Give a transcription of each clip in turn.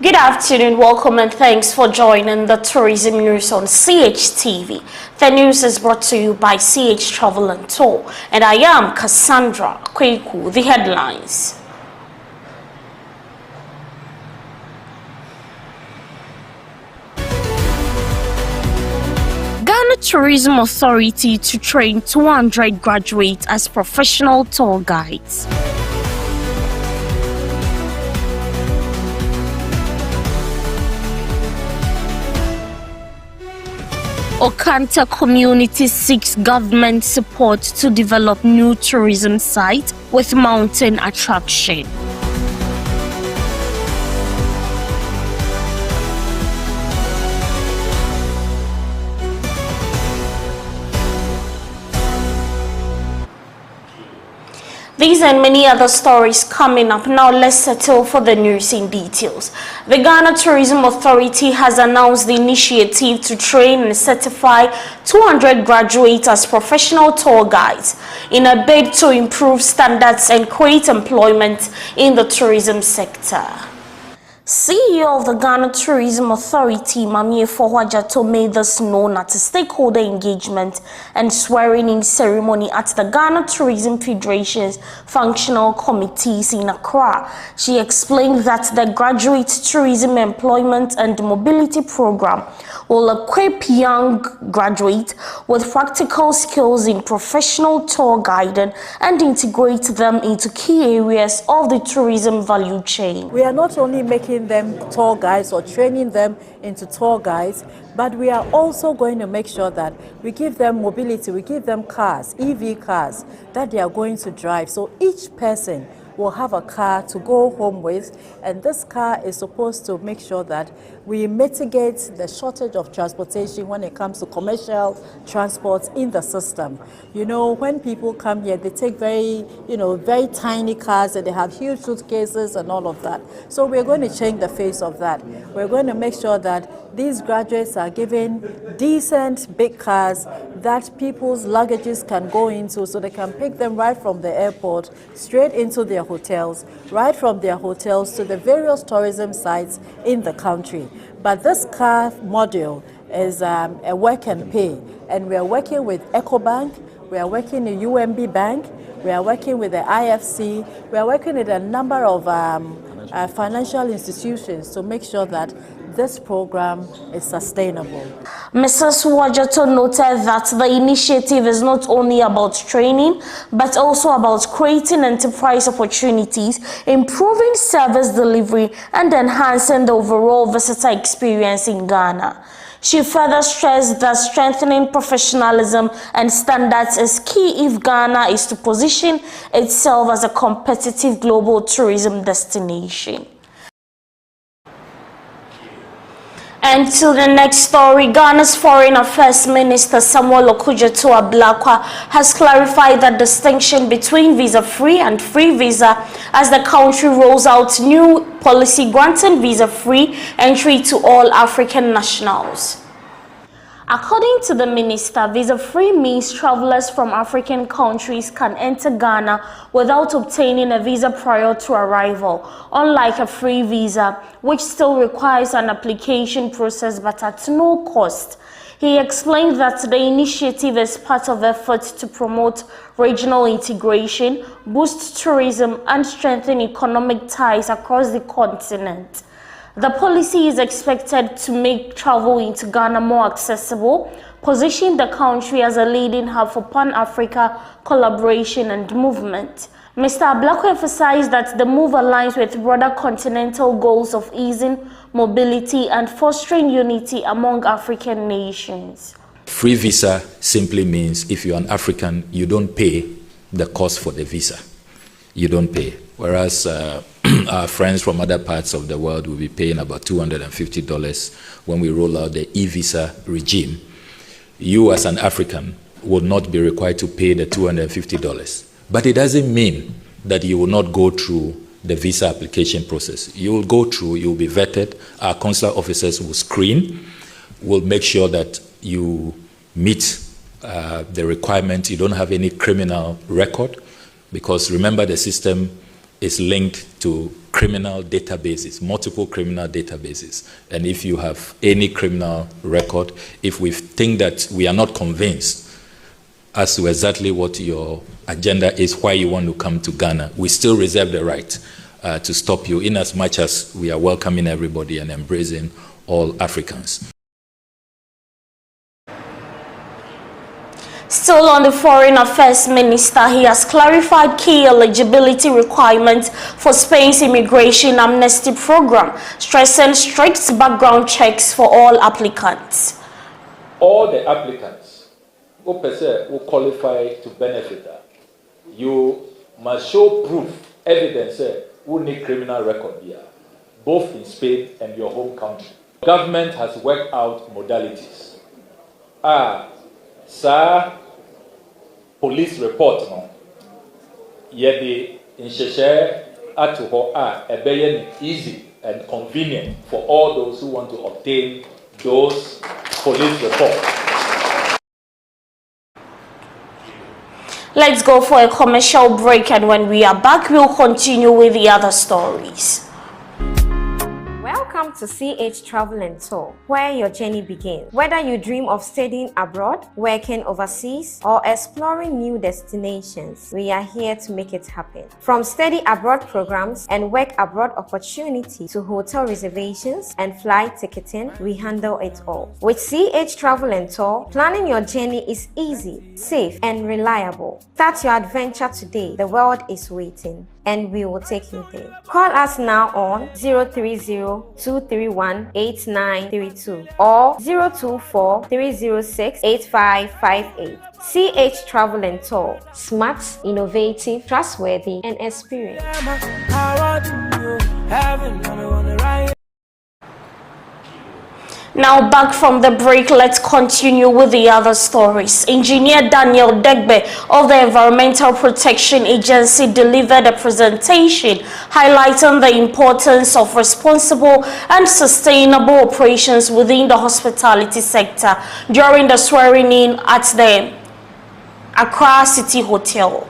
Good afternoon, welcome and thanks for joining the tourism news on CHTV. The news is brought to you by CH Travel and Tour, and I am Cassandra Kweku. The headlines. Ghana Tourism Authority to train 200 graduates as professional tour guides. Okanta community seeks government support to develop new tourism site with mountain attraction. These and many other stories coming up. Now let's settle for the news in details. The Ghana Tourism Authority has announced the initiative to train and certify 200 graduates as professional tour guides in a bid to improve standards and create employment in the tourism sector. CEO of the Ghana Tourism Authority, Mamie Fohuajato, made this known at a stakeholder engagement and swearing-in ceremony at the Ghana Tourism Federation's functional committees in Accra. She explained that the Graduate Tourism Employment and Mobility Program will equip young graduates with practical skills in professional tour guiding and integrate them into key areas of the tourism value chain. We are not only making them tour guides or training them into tour guides, but we are also going to make sure that we give them mobility, we give them cars, EV cars that they are going to drive. So each person will have a car to go home with, and this car is supposed to make sure that we mitigate the shortage of transportation when it comes to commercial transport in the system. You know, when people come here, they take very tiny cars and they have huge suitcases and all of that. So we're going to change the face of that. We're going to make sure that these graduates are given decent big cars that people's luggages can go into, so they can pick them right from the airport straight into their hotels, right from their hotels to the various tourism sites in the country. But this car module is a work and pay, and we are working with EcoBank, we are working with UMB Bank, we are working with the IFC, we are working with a number of financial institutions to make sure that this program is sustainable. Mrs. Wajato noted that the initiative is not only about training, but also about creating enterprise opportunities, improving service delivery, and enhancing the overall visitor experience in Ghana. She further stressed that strengthening professionalism and standards is key if Ghana is to position itself as a competitive global tourism destination. And to the next story, Ghana's Foreign Affairs Minister Samuel Okudzeto Ablakwa has clarified the distinction between visa-free and free visa as the country rolls out new policy granting visa-free entry to all African nationals. According to the minister, visa-free means travelers from African countries can enter Ghana without obtaining a visa prior to arrival, unlike a free visa, which still requires an application process but at no cost. He explained that the initiative is part of efforts to promote regional integration, boost tourism, and strengthen economic ties across the continent. The policy is expected to make travel into Ghana more accessible, position the country as a leading hub for Pan-Africa collaboration and movement. Mr. Ablakwa emphasized that the move aligns with broader continental goals of easing mobility and fostering unity among African nations. Free visa simply means if you're an African, you don't pay the cost for the visa. You don't pay. Whereas our friends from other parts of the world will be paying about $250 when we roll out the e-visa regime. You as an African would not be required to pay the $250. But it doesn't mean that you will not go through the visa application process. You will go through, you will be vetted. Our consular officers will screen, will make sure that you meet the requirement, you don't have any criminal record, because remember the system is linked to criminal databases, multiple criminal databases. And if you have any criminal record, if we think that we are not convinced as to exactly what your agenda is, why you want to come to Ghana, we still reserve the right to stop you, in as much as we are welcoming everybody and embracing all Africans. Still on the Foreign Affairs Minister, he has clarified key eligibility requirements for Spain's immigration amnesty program, stressing strict background checks for all applicants. All the applicants who qualify to benefit, you must show proof, evidence, who need criminal record here, both in Spain and your home country. Government has worked out modalities. Sir, police report no. Yedi in Sheshe atuho easy and convenient for all those who want to obtain those police reports. Let's go for a commercial break, and when we are back, we'll continue with the other stories. Welcome to CH Travel and Tour, where your journey begins. Whether you dream of studying abroad, working overseas, or exploring new destinations, we are here to make it happen. From study abroad programs and work abroad opportunities to hotel reservations and flight ticketing, we handle it all. With CH Travel and Tour, planning your journey is easy, safe, and reliable. Start your adventure today. The world is waiting, and we will take you there. Call us now on 030-231-8932 or 024-306-8558. CH Travel and Tour. Smart, innovative, trustworthy, and experienced. Now back from the break, let's continue with the other stories. Engineer Daniel Degbe of the Environmental Protection Agency delivered a presentation highlighting the importance of responsible and sustainable operations within the hospitality sector during the swearing-in at the Accra City Hotel.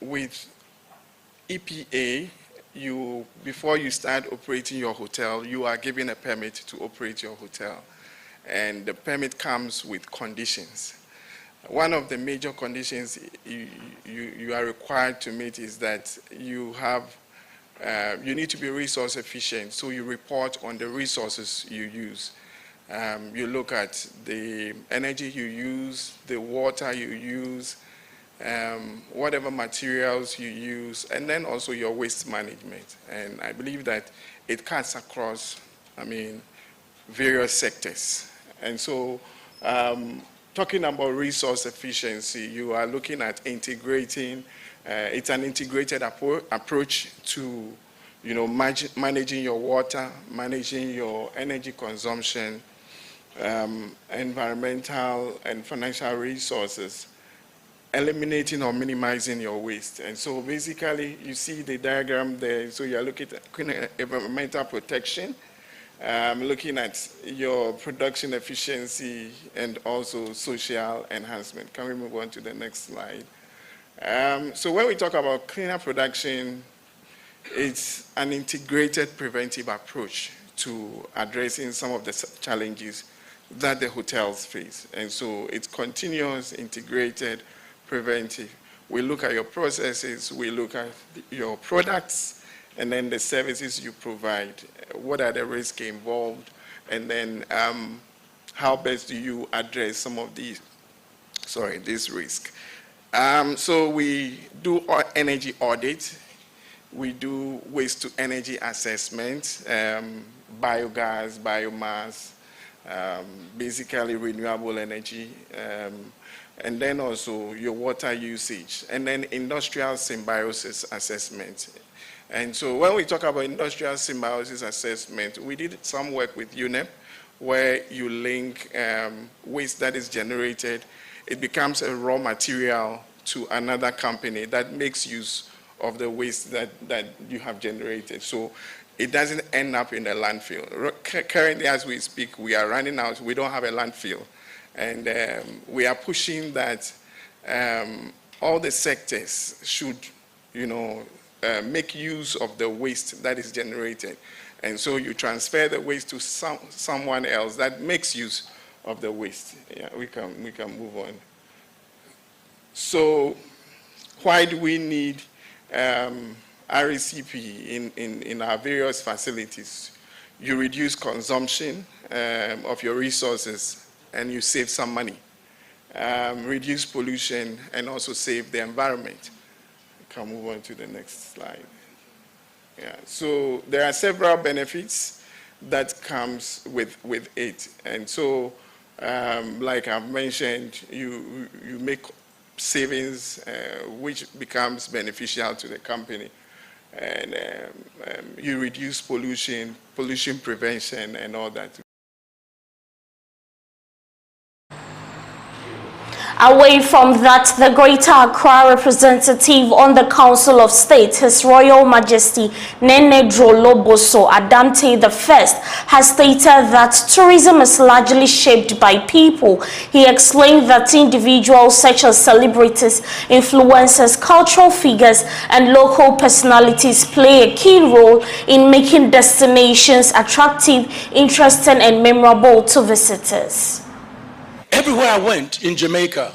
With EPA, before you start operating your hotel, you are given a permit to operate your hotel, and the permit comes with conditions. One of the major conditions you are required to meet is that you need to be resource efficient, so you report on the resources you use. You look at the energy you use, the water you use, whatever materials you use, and then also your waste management. And I believe that it cuts across, various sectors. And so, talking about resource efficiency, you are looking at integrating, it's an integrated approach to, managing your water, managing your energy consumption, environmental and financial resources, eliminating or minimizing your waste. And so basically, you see the diagram there. So you're looking at environmental protection, looking at your production efficiency, and also social enhancement. Can we move on to the next slide? So when we talk about cleaner production, it's an integrated preventive approach to addressing some of the challenges that the hotels face. And so it's continuous, integrated, preventive. We look at your processes, we look at your products, and then the services you provide. What are the risks involved? And then how best do you address some of this risk? So we do energy audit. We do waste to energy assessment, biogas, biomass, basically renewable energy, and then also your water usage, and then industrial symbiosis assessment. And so when we talk about industrial symbiosis assessment, we did some work with UNEP where you link waste that is generated, it becomes a raw material to another company that makes use of the waste that you have generated. So it doesn't end up in the landfill. Currently, as we speak, we are running out. We don't have a landfill. And we are pushing that all the sectors should, make use of the waste that is generated. And so you transfer the waste to someone else that makes use of the waste. Yeah, we can move on. So why do we need RECP in our various facilities? You reduce consumption of your resources and you save some money. Reduce pollution and also save the environment. We can move on to the next slide. Yeah, so there are several benefits that comes with it. And so, like I've mentioned, you make savings, which becomes beneficial to the company. And you reduce pollution prevention and all that. Away from that, the Greater Accra representative on the Council of State, His Royal Majesty Nene Droloboso Adamte I, has stated that tourism is largely shaped by people. He explained that individuals such as celebrities, influencers, cultural figures, and local personalities play a key role in making destinations attractive, interesting, and memorable to visitors. Everywhere I went in Jamaica,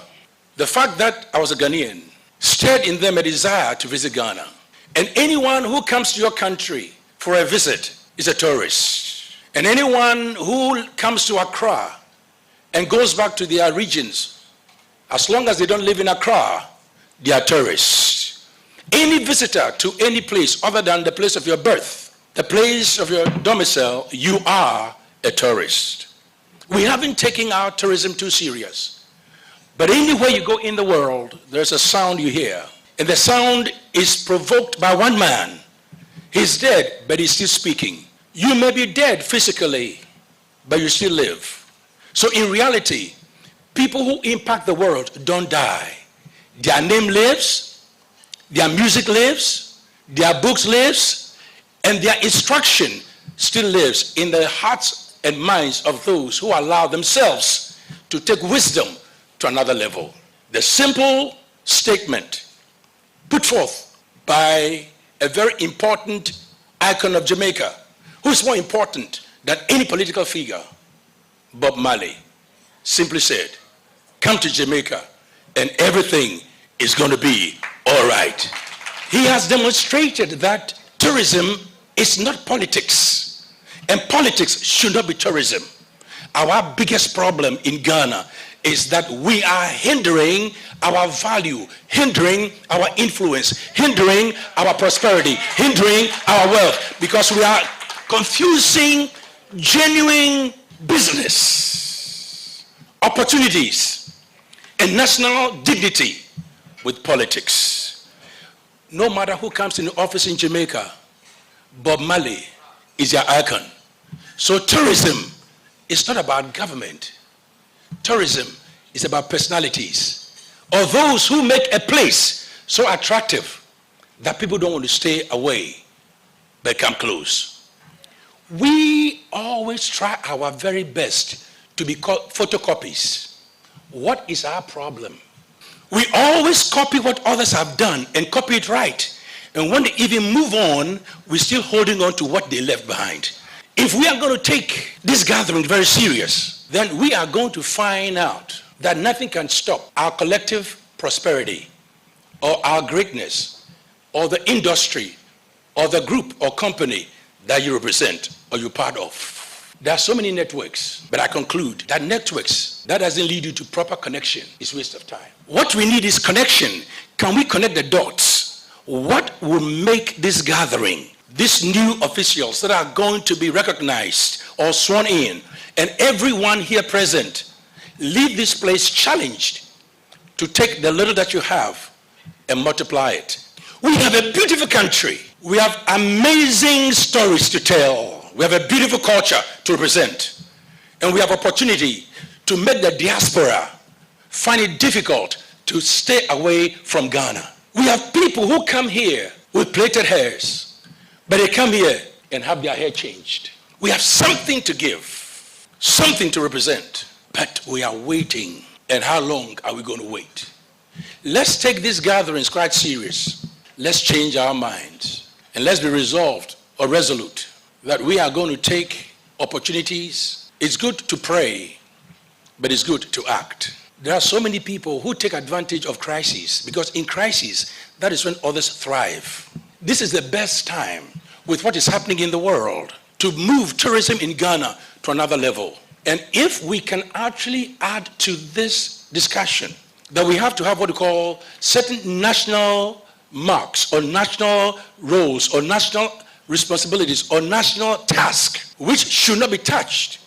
the fact that I was a Ghanaian stirred in them a desire to visit Ghana. And anyone who comes to your country for a visit is a tourist. And anyone who comes to Accra and goes back to their regions, as long as they don't live in Accra, they are tourists. Any visitor to any place other than the place of your birth, the place of your domicile, you are a tourist. We haven't taken our tourism too serious. But anywhere you go in the world, there's a sound you hear. And the sound is provoked by one man. He's dead, but he's still speaking. You may be dead physically, but you still live. So in reality, people who impact the world don't die. Their name lives, their music lives, their books lives, and their instruction still lives in the hearts and minds of those who allow themselves to take wisdom to another level. The simple statement put forth by a very important icon of Jamaica, who's more important than any political figure, Bob Marley, simply said, come to Jamaica and everything is going to be all right. He has demonstrated that tourism is not politics. And politics should not be tourism. Our biggest problem in Ghana is that we are hindering our value, hindering our influence, hindering our prosperity, hindering our wealth, because we are confusing genuine business, opportunities, and national dignity with politics. No matter who comes in the office in Jamaica, Bob Marley is your icon. So tourism is not about government. Tourism is about personalities, or those who make a place so attractive that people don't want to stay away, but come close. We always try our very best to be photocopies. What is our problem? We always copy what others have done and copy it right. And when they even move on, we're still holding on to what they left behind. If we are going to take this gathering very serious, then we are going to find out that nothing can stop our collective prosperity or our greatness or the industry or the group or company that you represent or you're part of. There are so many networks, but I conclude that networks that doesn't lead you to proper connection is a waste of time. What we need is connection. Can we connect the dots? What will make this gathering, these new officials that are going to be recognized or sworn in, and everyone here present, leave this place challenged to take the little that you have and multiply it. We have a beautiful country. We have amazing stories to tell. We have a beautiful culture to represent. And we have opportunity to make the diaspora find it difficult to stay away from Ghana. We have people who come here with plaited hairs, but they come here and have their hair changed. We have something to give, something to represent, but we are waiting. And how long are we going to wait? Let's take these gatherings quite serious. let's change our minds and let's be resolved or resolute that we are going to take opportunities. It's good to pray, but it's good to act. There are so many people who take advantage of crises because in crises, that is when others thrive. This is the best time with what is happening in the world to move tourism in Ghana to another level. And if we can actually add to this discussion that we have to have what we call certain national marks or national roles or national responsibilities or national tasks which should not be touched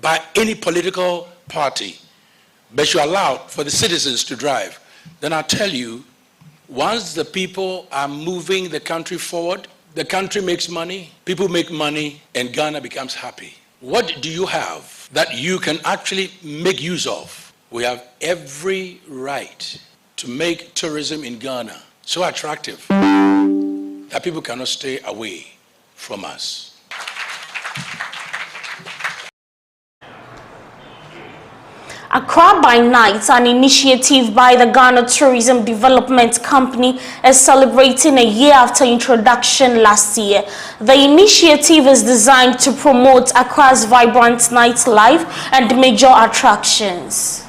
by any political party, but should allow for the citizens to drive, then I'll tell you, once the people are moving the country forward, the country makes money, people make money, and Ghana becomes happy. What do you have that you can actually make use of? We have every right to make tourism in Ghana so attractive that people cannot stay away from us. Accra by Night, an initiative by the Ghana Tourism Development Company, is celebrating a year after introduction last year. The initiative is designed to promote Accra's vibrant nightlife and major attractions.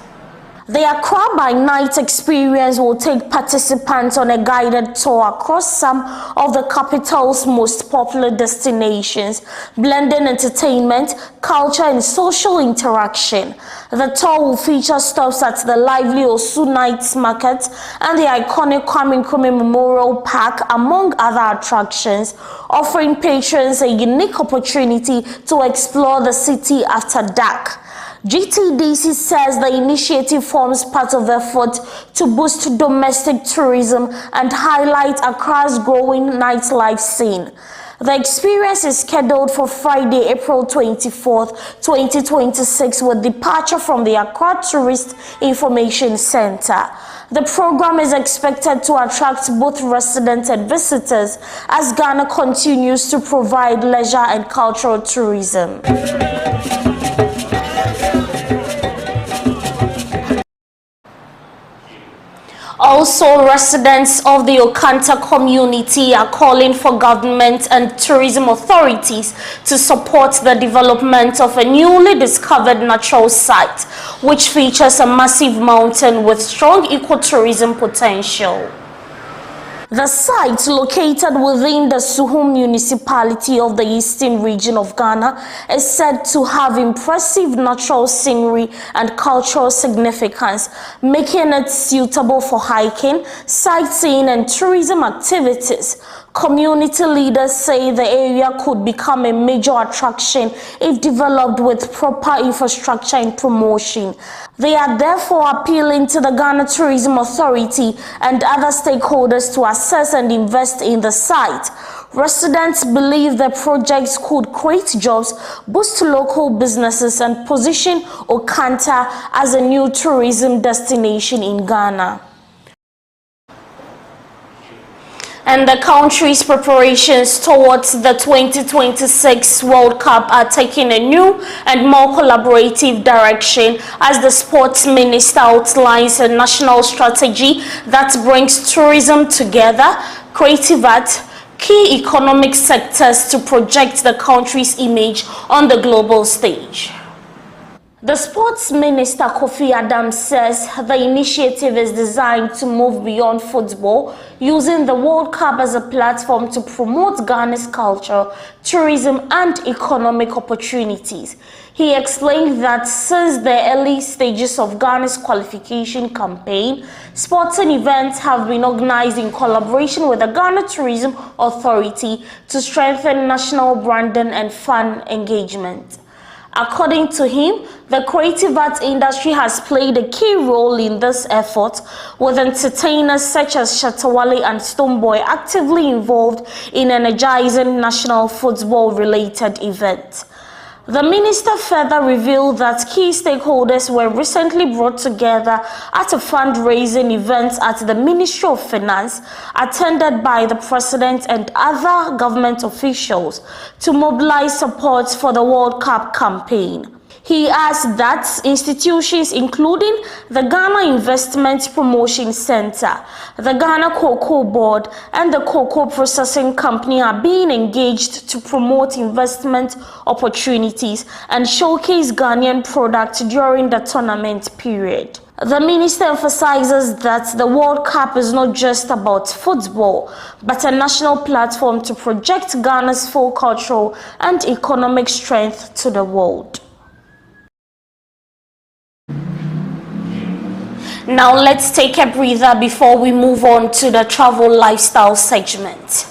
The Accra by Night experience will take participants on a guided tour across some of the capital's most popular destinations, blending entertainment, culture, and social interaction. The tour will feature stops at the lively Osu Night Market and the iconic Kwame Nkrumah Memorial Park, among other attractions, offering patrons a unique opportunity to explore the city after dark. GTDC says the initiative forms part of the effort to boost domestic tourism and highlight Accra's growing nightlife scene. The experience is scheduled for Friday, April 24th, 2026, with departure from the Accra Tourist Information Center. The program is expected to attract both residents and visitors as Ghana continues to provide leisure and cultural tourism. Also, residents of the Okanta community are calling for government and tourism authorities to support the development of a newly discovered natural site, which features a massive mountain with strong ecotourism potential. The site, located within the Suhum municipality of the eastern region of Ghana, is said to have impressive natural scenery and cultural significance, making it suitable for hiking, sightseeing, and tourism activities. Community leaders say the area could become a major attraction if developed with proper infrastructure and promotion. They are therefore appealing to the Ghana Tourism Authority and other stakeholders to assess and invest in the site. Residents believe the projects could create jobs, boost local businesses, and position Okanta as a new tourism destination in Ghana. And the country's preparations towards the 2026 World Cup are taking a new and more collaborative direction as the sports minister outlines a national strategy that brings tourism together, creative art, key economic sectors to project the country's image on the global stage. The sports minister Kofi Adams says the initiative is designed to move beyond football, using the World Cup as a platform to promote Ghana's culture, tourism, and economic opportunities. He explained that since the early stages of Ghana's qualification campaign, sporting events have been organized in collaboration with the Ghana Tourism Authority to strengthen national branding and fan engagement. According to him, the creative arts industry has played a key role in this effort, with entertainers such as Shatawale and Stoneboy actively involved in energizing national football-related events. The minister further revealed that key stakeholders were recently brought together at a fundraising event at the Ministry of Finance, attended by the President and other government officials, to mobilize support for the World Cup campaign. He adds that institutions including the Ghana Investment Promotion Center, the Ghana Cocoa Board, and the Cocoa Processing Company are being engaged to promote investment opportunities and showcase Ghanaian products during the tournament period. The minister emphasizes that the World Cup is not just about football, but a national platform to project Ghana's full cultural and economic strength to the world. Now let's take a breather before we move on to the travel lifestyle segment.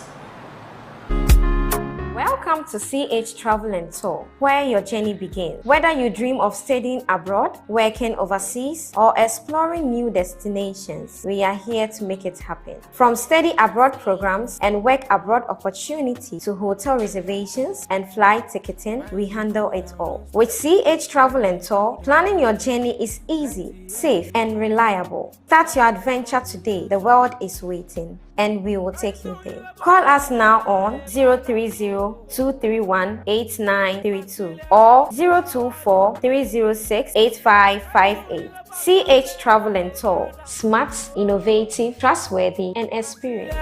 Welcome to CH Travel and Tour, where your journey begins. Whether you dream of studying abroad, working overseas, or exploring new destinations, we are here to make it happen. From study abroad programs and work abroad opportunities to hotel reservations and flight ticketing, we handle it all. With CH Travel and Tour, planning your journey is easy, safe, and reliable. Start your adventure today. The world is waiting, and we will take you there. Call us now on 030-231-8932 or 024-306-8558. CH Travel and Tour. Smart, innovative, trustworthy, and experienced.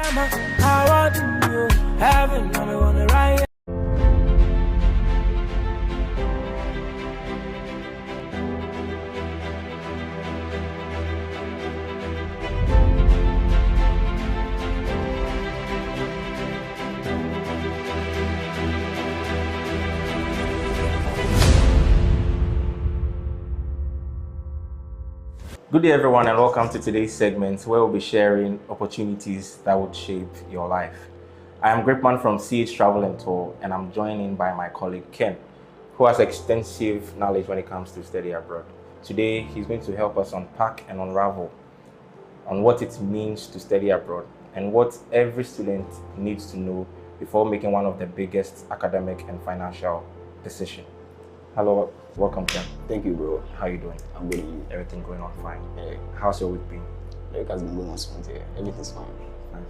Good day everyone, and welcome to today's segment where we'll be sharing opportunities that would shape your life. I am Gripman from CH Travel and Tour, and I'm joined in by my colleague Ken, who has extensive knowledge when it comes to study abroad. Today he's going to help us unpack and unravel on what it means to study abroad and what every student needs to know before making one of the biggest academic and financial decisions. Hello, welcome Ken. Thank you, bro. How you doing? I'm good. And you? Everything going on fine? Yeah. How's your week been? The week has been going on smooth here. Everything's fine. Fine.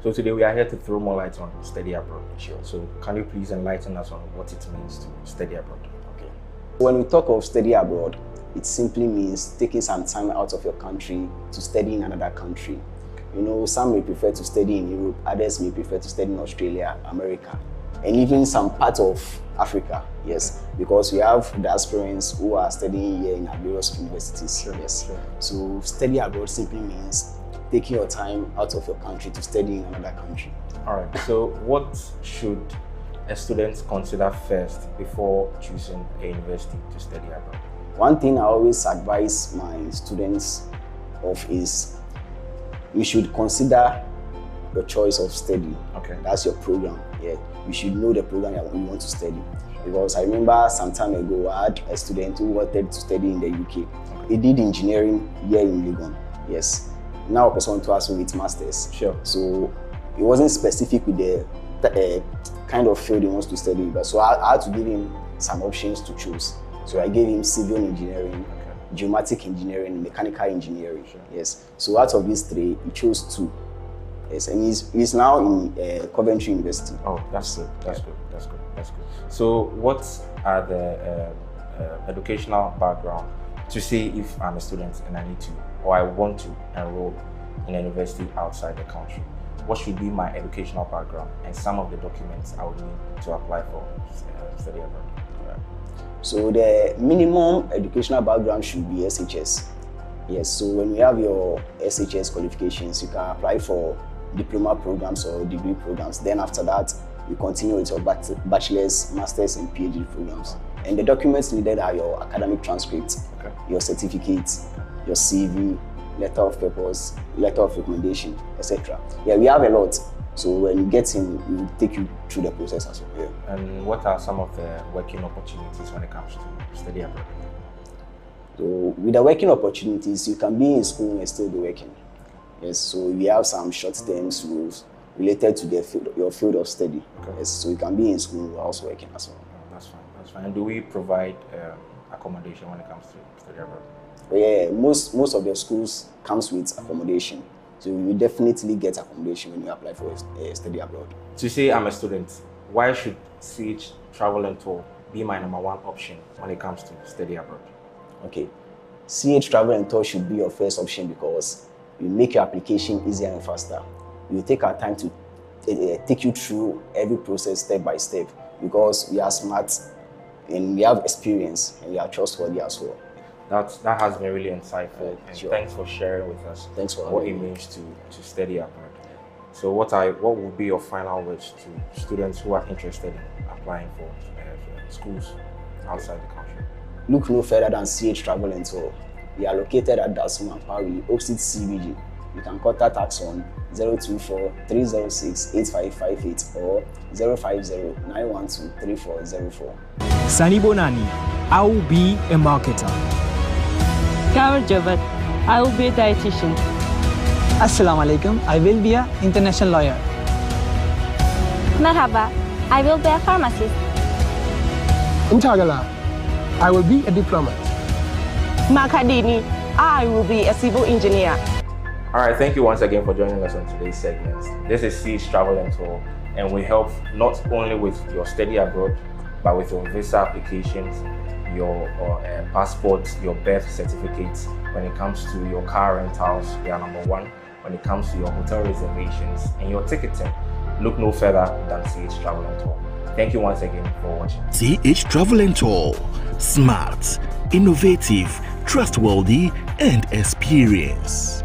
So today we are here to throw more light on study abroad. Sure. So can you please enlighten us on what it means to study abroad? Okay. When we talk of study abroad, it simply means taking some time out of your country to study in another country. You know, some may prefer to study in Europe, others may prefer to study in Australia, America, and even some part of Africa, yes, because we have diasporans who are studying here in our various universities, Sure. yes. So study abroad simply means taking your time out of your country to study in another country. All right, so what should a student consider first before choosing a university to study abroad? One thing I always advise my students of is you should consider your choice of study. Okay. That's your program. Yeah. You should know the program that you want to study. Because I remember some time ago I had a student who wanted to study in the UK. He did engineering here in Legon. Yes. Now a person to ask with masters. Sure. So it wasn't specific with the kind of field he wants to study. But so I had to give him some options to choose. So I gave him civil engineering, geomatic engineering, mechanical engineering. Sure. Yes. So out of these three, he chose two. Yes, and he's now in Coventry University. Oh, that's good. That's good. So what are the educational background to see if I'm a student and I need to, or I want to enroll in a university outside the country? What should be my educational background and some of the documents I would need to apply for study abroad? So the minimum educational background should be SHS. Yes, so when you have your SHS qualifications, you can apply for diploma programs or degree programs. Then after that, you continue with your bachelor's, master's, and PhD programs. And the documents needed are your academic transcript, your certificates, your CV, letter of purpose, letter of recommendation, etc. Yeah, we have a lot. So when you get in, we will take you through the process as well. Yeah. And what are some of the working opportunities when it comes to study abroad? So with the working opportunities, you can be in school and still be working. Yes, so we have some short-term rules related to your field of study. Okay. Yes, so you can be in school while also working as well. That's fine. And do we provide accommodation when it comes to study abroad? Yeah, most of the schools comes with accommodation. So you definitely get accommodation when you apply for a study abroad. To say I'm a student, why should CH Travel and Tour be my number one option when it comes to study abroad? Okay. CH Travel and Tour should be your first option because we make your application easier and faster. We take our time to take you through every process step by step because we are smart and we have experience and we are trustworthy as well. That has been really insightful, and Sure. thanks for sharing with us What it means to study abroad. So what would be your final words to students who are interested in applying for schools outside the country? Look no further than CH Travel and Tour. We are located at Dasum and Paris, opposite CBG. You can contact us on 024-306-8558 or 050-912-3404. Sani Bonani, I will be a marketer. Carol Javat, I will be a dietitian. Assalamu alaikum, I will be an international lawyer. Merhaba, I will be a pharmacist. Intagala, I will be a diplomat. Makadini, I will be a civil engineer. All right, thank you once again for joining us on today's segment. This is CH Travel and Tour, and we help not only with your study abroad, but with your visa applications, your passports, your birth certificates. When it comes to your car rentals, we are number one. When it comes to your hotel reservations and your ticketing, look no further than CH Travel and Tour. Thank you once again for watching. CH Travel and Tour. Smart, innovative, trustworthy, and experience.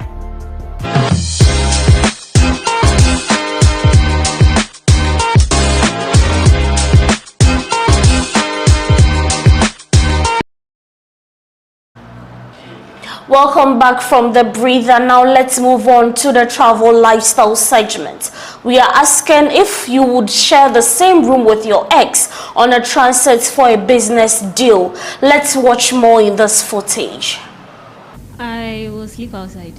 Welcome back from the breather. Now let's move on to the travel lifestyle segment. We are asking if you would share the same room with your ex on a transit for a business deal. Let's watch more in this footage. I will sleep outside.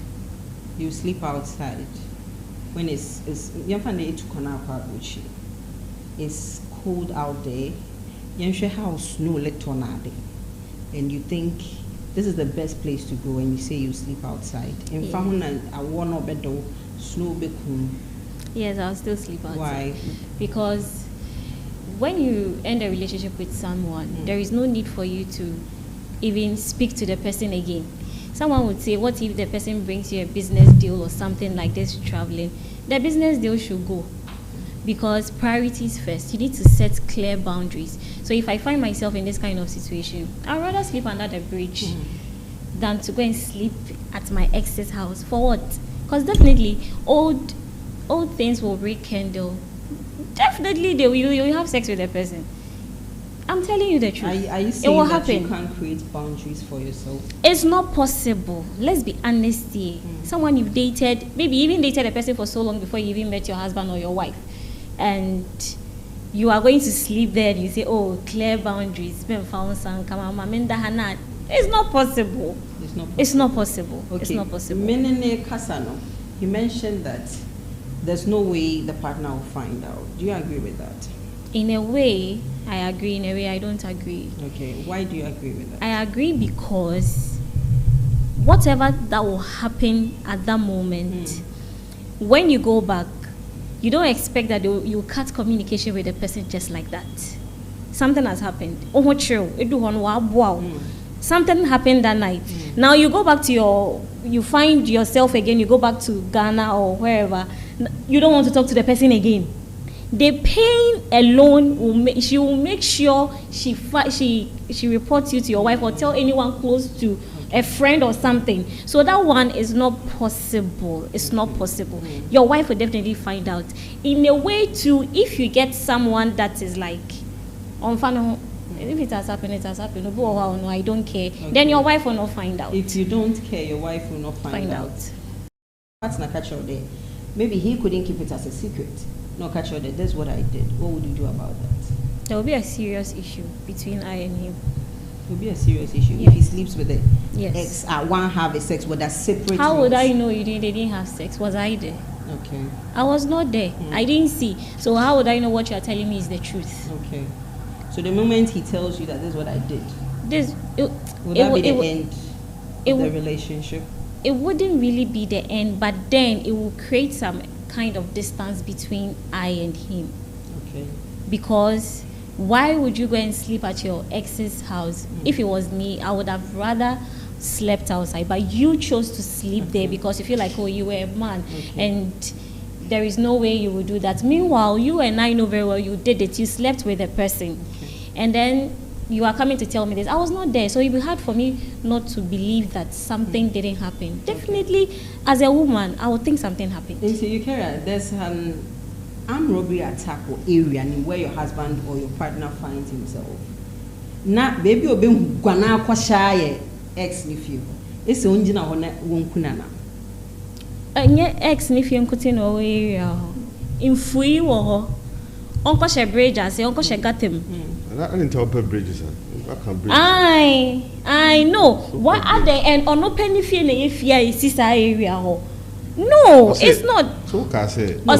You sleep outside when it's cold out there. And you think this is the best place to go and you say you sleep outside. In fact, I want no bed snow be cool. Yes, I'll still sleep outside. Why? Because when you end a relationship with someone, there is no need for you to even speak to the person again. Someone would say, what if the person brings you a business deal or something like this traveling? The business deal should go. Because priorities first. You need to set clear boundaries. So if I find myself in this kind of situation, I'd rather sleep under the bridge than to go and sleep at my ex's house. For what? Because definitely old things will rekindle. Definitely you'll have sex with a person. I'm telling you the truth. Are you saying it will that happen. You can't create boundaries for yourself? It's not possible. Let's be honest here. Someone you've dated, maybe even dated a person for so long before you even met your husband or your wife. And you are going to sleep there and you say, oh, clear boundaries. It's not possible. It's not possible. Okay. It's not possible. Menene Kasano, you mentioned that there's no way the partner will find out. Do you agree with that? In a way, I agree. In a way, I don't agree. Okay. Why do you agree with that? I agree because whatever that will happen at that moment, when you go back, you don't expect that you cut communication with the person just like that. Something has happened. Something happened that night. Now you go back to you find yourself again, you go back to Ghana or wherever. You don't want to talk to the person again. The pain alone she will make sure she reports you to your wife or tell anyone close to a friend or something. So that one is not possible. It's not possible. Your wife will definitely find out. In a way too, if you get someone that is like, if it has happened, it has happened. No, I don't care. Okay. Then your wife will not find out. If you don't care, your wife will not find out. What's not catch out there? Maybe he couldn't keep it as a secret. No, catch out there. That's what I did. What would you do about that? There will be a serious issue between I and him. It will be a serious issue if he sleeps with the ex. One have a sex with a separate. How would I know they didn't have sex? Was I there? Okay. I was not there. I didn't see. So how would I know what you are telling me is the truth? Okay. So the moment he tells you that this is what I did, would that be the end of the relationship? It wouldn't really be the end, but then it will create some kind of distance between I and him. Okay. Because Why would you go and sleep at your ex's house? If it was me, I would have rather slept outside, but you chose to sleep there because you feel like, oh, you were a man, and there is no way you would do that. Meanwhile, you and I know very well you did it. You slept with a person, and then you are coming to tell me this. I was not there, so it would be hard for me not to believe that something didn't happen. Definitely, as a woman, I would think something happened. So you care, there's an armed robbery attack or area where your husband or your partner finds himself. Na baby obe gwana kwa shaye ex nephew. Ese onji na hona wonkuna na. Nye ex nephew nkuti no area ho. Infui wo ho. Onko she bridge ase, onko she gatem. I didn't tell her bridges. I know. What are they and on no penny fee na yefia isisa area ho. No, it's not. So can say no,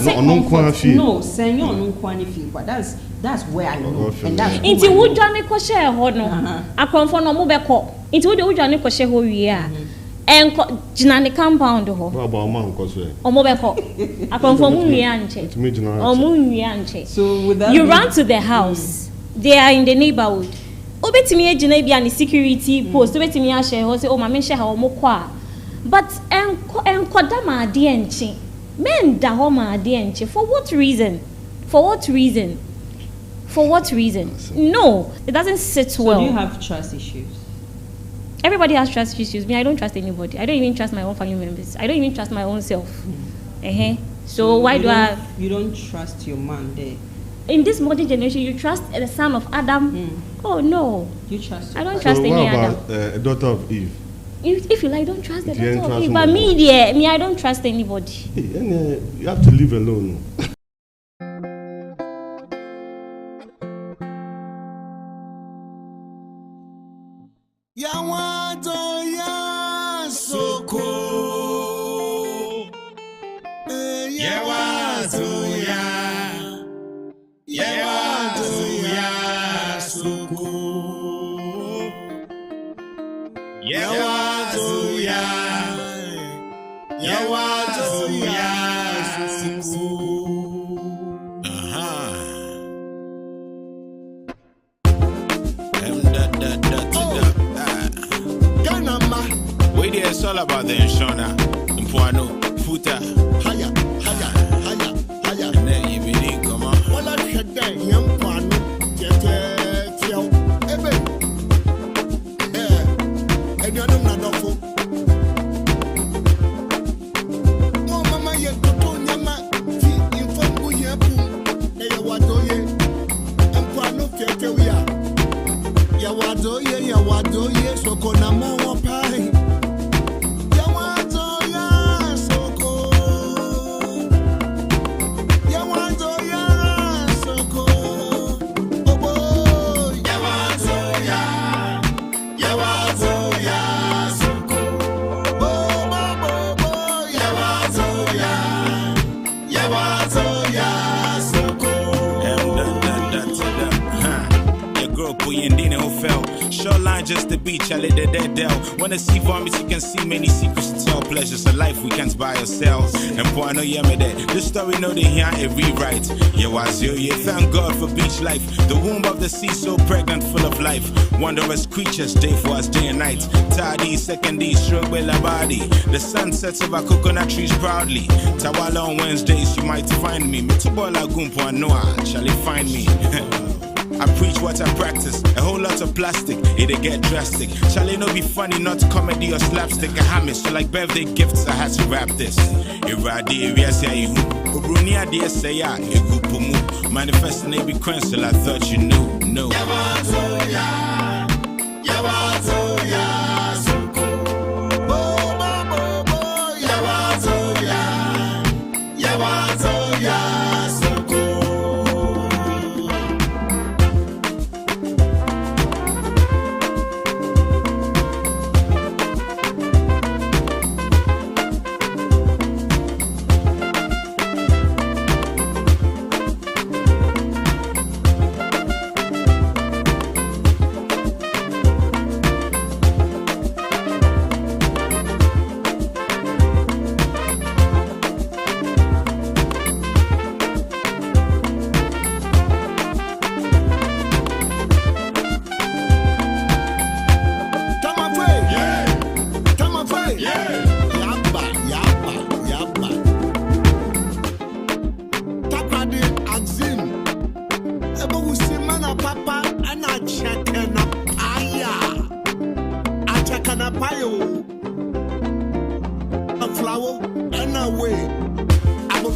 senyo no kwani feel. But that's where I know. And that's Inti wo dwane ko share ho no. Akonfo no mo be ko. Inti wo de wo dwane ko share ho wi a. Enko jinane compound ho. Ba ba ma nko so e. Omo be ko. Akonfo mu wi anche. Omo wi anche. So with that you run to the house. They are in the neighborhood. Obetimi ejina bia ni security post. Obetimi a share ho say o ma me share ha omo kwa. But enkoda ma ade enche. Men da ho ma ade enche. For what reason? For what reason? For what reason? No, it doesn't sit well. So do you have trust issues? Everybody has trust issues. Me, I don't trust anybody. I don't even trust my own family members. I don't even trust my own self. So why do I? You don't trust your man there. In this modern generation, you trust the son of Adam. Oh no. You trust. I don't trust any Adam. A daughter of Eve. If you like, don't trust the daughter of Eve. But me, I don't trust anybody. You have to live alone. It's all about the insurance. Impuano, futa. Haya. And then you mean, come on. Well, I said that, young Pano, and you're not awful. Oh, Mamma, you're to Yama, you from Guyapu, they are what do you? And Pano, Fiatoria. Yawadoye, so Konamo pie. Shoreline just the beach, I let the dead del. Wanna see vomits, you can see many secrets to tell. Pleasures of life we can't buy ourselves. And boy, I know you me there. This story know they hear a rewrite. Yeah, was you? Yeah, thank God for beach life. The womb of the sea so pregnant, full of life. Wondrous creatures, day for us, day and night. Tardy, second D, shrug with a body. The sun sets over coconut trees proudly. Tawala on Wednesdays, you might find me. Mitubola Gumpo and Noah, shall they find me? I preach what I practice, a whole lot of plastic, it'll get drastic. Shall it not be funny, not comedy or slapstick? A hammer, so like birthday gifts, I had to rap this. Manifesting a big crystal, I thought you knew. No.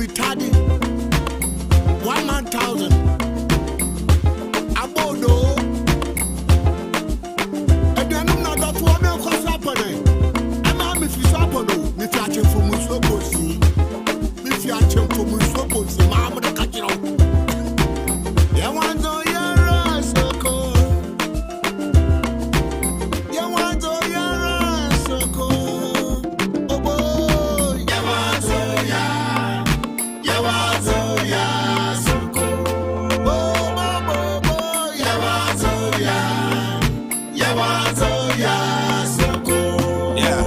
Vitadi 1,000 Abodo and then I'm not that one of what's happening. I'm a Miss Apodo, Miss Atchim for Musoposi, Miss Atchim for Musoposi, Mamma the Kajiro. Yawanzo Yara Soko Yawanzo Yara Soko Obo Yawanzo Ya Yawanzo Ya Soko Bobo Bobo Yawanzo Ya Yawanzo Ya Soko. Yeah.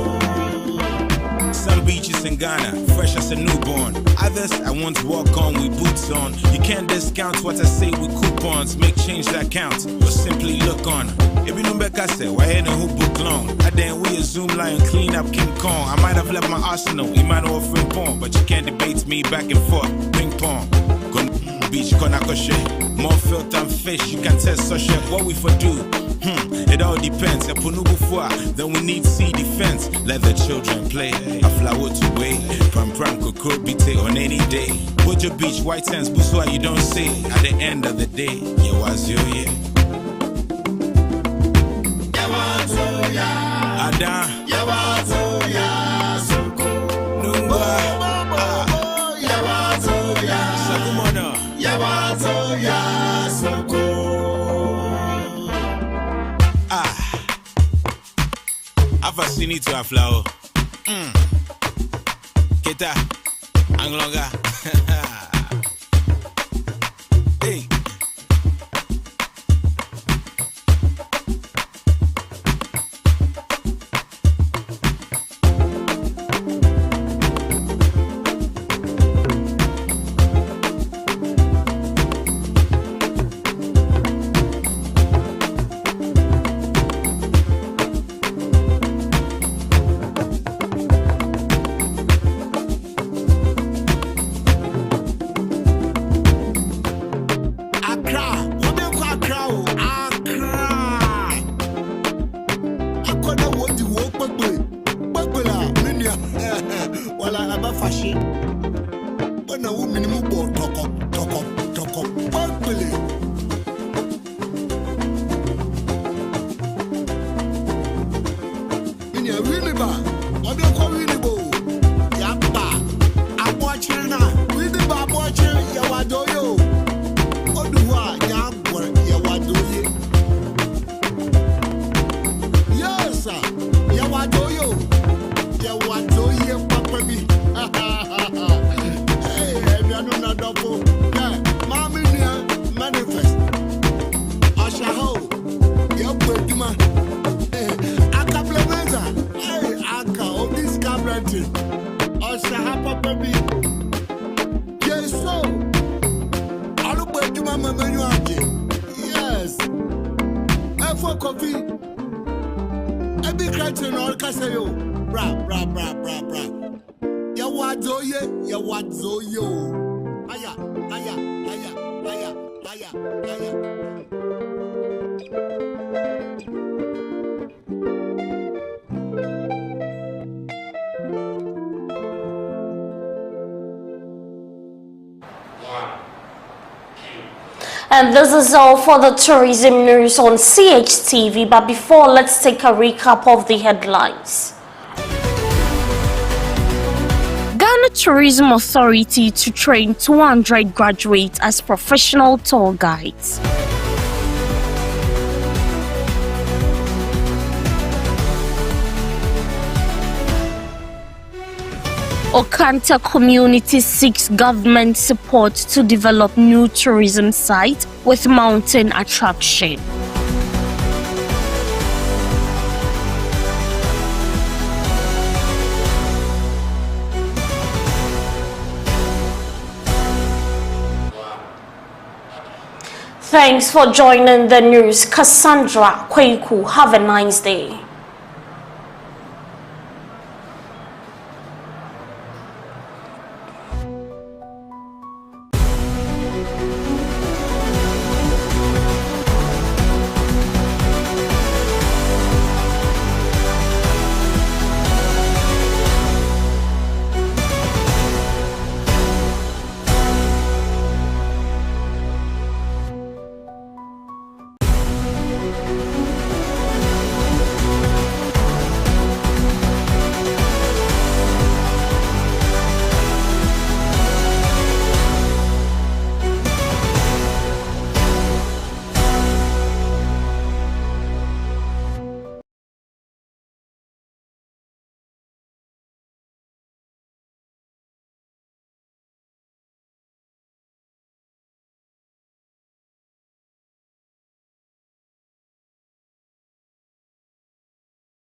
Some beaches in Ghana, fresh as a newborn. Others I want to walk on with boots on. You can't discount what I say with coupons. Make change that count, or simply look on. If you know back I said, why ain't who book long? I then we a Zoom line, clean up King Kong. I might have left my arsenal, you might have friend porn, but you can't debate me back and forth. Ping pong. Beach Konakoshe. More filth than fish, you can test such shit. What we for do? It all depends. Then we need sea defense. Let the children play. A flower to wait. Pram could be on any day. Bojo Beach, white sands, Buswa, you don't say. At the end of the day, you was your yeah. Ada. Numba. Sakumana. I've seen it to a flower. Keta, Anglonga. Hey. And this is all for the tourism news on CHTV. But before, let's take a recap of the headlines. Ghana Tourism Authority to train 200 graduates as professional tour guides. Okanta community seeks government support to develop new tourism site with mountain attraction. Thanks for joining the news. Cassandra Kweku, have a nice day.